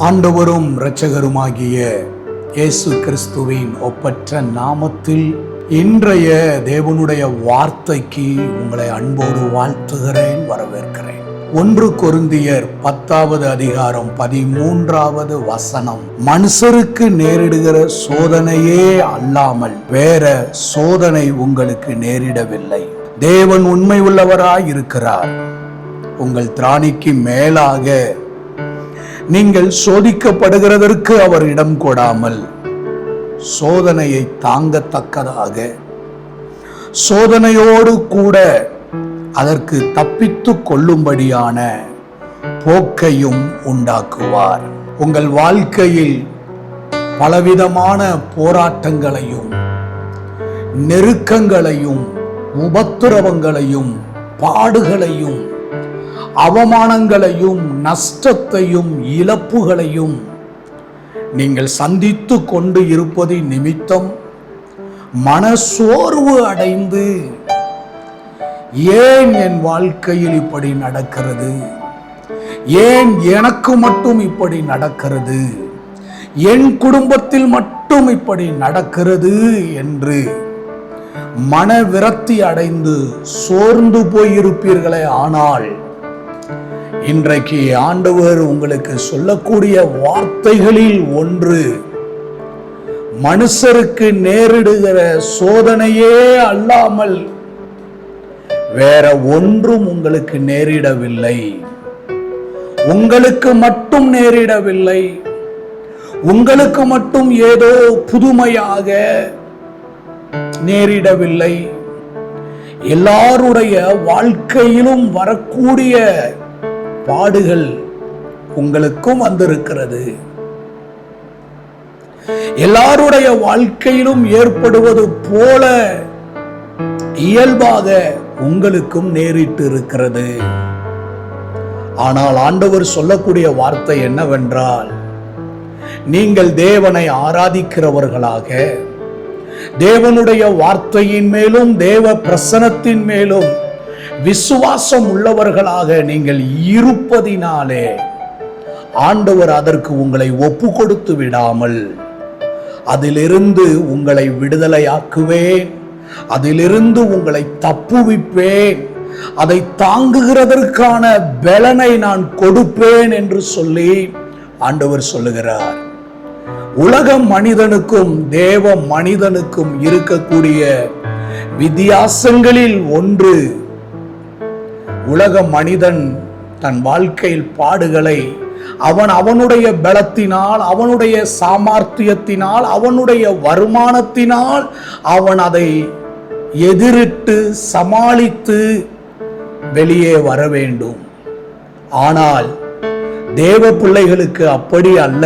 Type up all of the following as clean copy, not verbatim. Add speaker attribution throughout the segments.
Speaker 1: ஆண்டவரும் இரட்சகருமாகிய இயேசு கிறிஸ்துவின் ஒப்பற்ற நாமத்தில் இன்றைய தேவனுடைய வார்த்தைக்கு உங்களை அன்போடு வாழ்த்துகிறேன், வரவேற்கிறேன். 1 கொரிந்தியர் 10வது அதிகாரம் 13வது வசனம். மனுஷருக்கு நேரிடுகிற சோதனையே அல்லாமல் வேற சோதனை உங்களுக்கு நேரிடவில்லை. தேவன் உண்மை உள்ளவராய் இருக்கிறார். உங்கள் திராணிக்கு மேலாக நீங்கள் சோதிக்கப்படுகிறதற்கு அவர் இடம் கொடாமல் சோதனையை தாங்கத்தக்கதாக சோதனையோடு கூட அதற்கு தப்பித்து கொள்ளும்படியான போக்கையும் உண்டாக்குவார். உங்கள் வாழ்க்கையில் பலவிதமான போராட்டங்களையும் நெருக்கங்களையும் உபத்திரவங்களையும் பாடுகளையும் அவமானங்களையும் நஷ்டத்தையும் இழப்புகளையும் நீங்கள் சந்தித்து கொண்டு இருப்பது நிமித்தம் மனசோர்வு அடைந்து ஏன் என் வாழ்க்கையில் இப்படி நடக்கிறது, ஏன் எனக்கு மட்டும் இப்படி நடக்கிறது, என் குடும்பத்தில் மட்டும் இப்படி நடக்கிறது என்று மன விரக்தி அடைந்து சோர்ந்து போயிருப்பீர்களே. ஆனால் இன்றைக்கு ஆண்டவர் உங்களுக்கு சொல்லக்கூடிய வார்த்தைகளில் ஒன்று, மனுஷருக்கு நேரிடுகிற சோதனையே அல்லாமல் வேற ஒன்றும் உங்களுக்கு நேரிடவில்லை. உங்களுக்கு மட்டும் நேரிடவில்லை. உங்களுக்கு மட்டும் ஏதோ புதுமையாக நேரிடவில்லை. எல்லாருடைய வாழ்க்கையிலும் வரக்கூடிய பாடுகள் உங்களுக்கும் வந்திருக்கிறது. எல்லாருடைய வாழ்க்கையிலும் ஏற்படுவது போல இயல்பாக உங்களுக்கும் நேரிட்டு இருக்கிறது. ஆனால் ஆண்டவர் சொல்லக்கூடிய வார்த்தை என்னவென்றால், நீங்கள் தேவனை ஆராதிக்கிறவர்களாக, தேவனுடைய வார்த்தையின் மேலும் தேவ பிரசன்னத்தின் மேலும் விசுவாசம் உள்ளவர்களாக நீங்கள் இருப்பதினாலே ஆண்டவர் அதற்கு உங்களை ஒப்பு கொடுத்து விடாமல் அதிலிருந்து உங்களை விடுதலையாக்குவேன், அதிலிருந்து உங்களை தப்புவிப்பேன், அதை தாங்குகிறதற்கான பலனை நான் கொடுப்பேன் என்று சொல்லி ஆண்டவர் சொல்லுகிறார். உலக மனிதனுக்கும் தேவ மனிதனுக்கும் இருக்கக்கூடிய வித்தியாசங்களில் ஒன்று, உலக மனிதன் தன் வாழ்க்கையில் பாடுகளை அவனுடைய பலத்தினால், அவனுடைய சாமர்த்தியத்தினால், அவனுடைய வருமானத்தினால் அவன் அதை எதிரிட்டு சமாளித்து வெளியே வர வேண்டும். ஆனால் தேவ பிள்ளைகளுக்கு அப்படி அல்ல.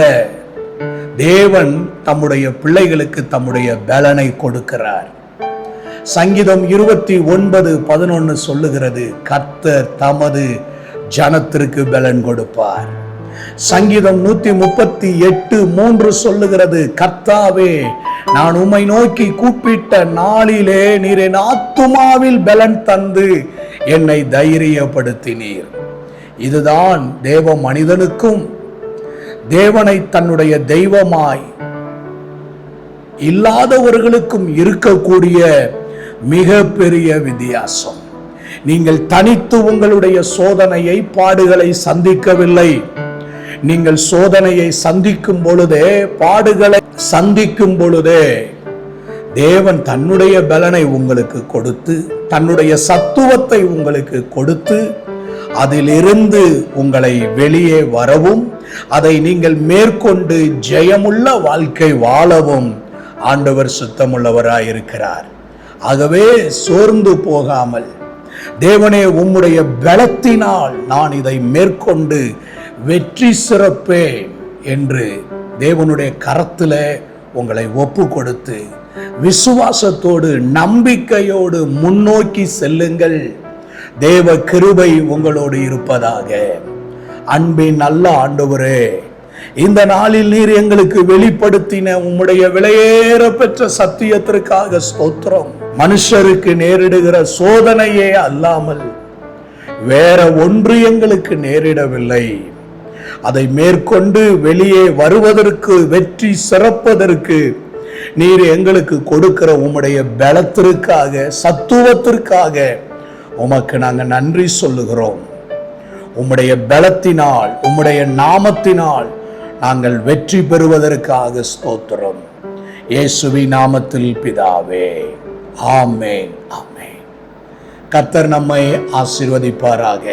Speaker 1: தேவன் தம்முடைய பிள்ளைகளுக்கு தம்முடைய பலனை கொடுக்கிறார். சங்கீதம் 29:11 சொல்லுகிறது, கர்த்தர் தமது ஜனத்திற்கு பலன் கொடுப்பார். சங்கீதம் 138:3 சொல்லுகிறது, கர்த்தாவே நான் உம்மை நோக்கி கூப்பிட்ட நாளிலே நீர் என் ஆத்துமாவில் பலன் தந்து என்னை தைரியப்படுத்தினீர். இதுதான் தேவ மனிதனுக்கும் தேவனை தன்னுடைய தெய்வமாய் இல்லாதவர்களுக்கும் இருக்கக்கூடிய மிக பெரிய வித்தியாசம். நீங்கள் தனித்து உங்களுடைய சோதனையை பாடுகளை சந்திக்கவில்லை. நீங்கள் சோதனையை சந்திக்கும் பொழுதே, பாடுகளை சந்திக்கும் பொழுதே தேவன் தன்னுடைய பலனை உங்களுக்கு கொடுத்து, தன்னுடைய சத்துவத்தை உங்களுக்கு கொடுத்து, அதிலிருந்து உங்களை வெளியே வரவும், அதை நீங்கள் மேற்கொண்டு ஜெயமுள்ள வாழ்க்கை வாழவும் ஆண்டவர் சுத்தமுள்ளவராயிருக்கிறார். ஆகவே சோர்ந்து போகாமல், தேவனே உம்முடைய பலத்தினால் நான் இதை மேற்கொண்டு வெற்றி சிறப்பேன் என்று தேவனுடைய கரத்துல உங்களை ஒப்பு கொடுத்து விசுவாசத்தோடு நம்பிக்கையோடு முன்னோக்கி செல்லுங்கள். தேவ கிருபை உங்களோடு இருப்பதாக. அன்பின் நல்ல ஆண்டவரே, இந்த நாளில் நீர் எங்களுக்கு வெளிப்படுத்தின உம்முடைய விலையேற பெற்ற சத்தியத்திற்காக ஸ்தோத்திரம். மனுஷருக்கு நேரிடுகிற சோதனையே அல்லாமல் வேற ஒன்று எங்களுக்கு நேரிடவில்லை. அதை மேற்கொண்டு வெளியே வருவதற்கு, வெற்றி சிறப்பதற்கு நீர் எங்களுக்கு கொடுக்கிற உம்முடைய பலத்திற்காக, சத்துவத்திற்காக உமக்கு நாங்கள் நன்றி சொல்லுகிறோம். உம்முடைய பலத்தினால், உம்முடைய நாமத்தினால் நாங்கள் வெற்றி பெறுவதற்காக ஸ்தோத்திரம். இயேசுவின் நாமத்தில் பிதாவே, ஆமென், ஆமென். கர்த்தர் நம்மை ஆசீர்வதிப்பாராக.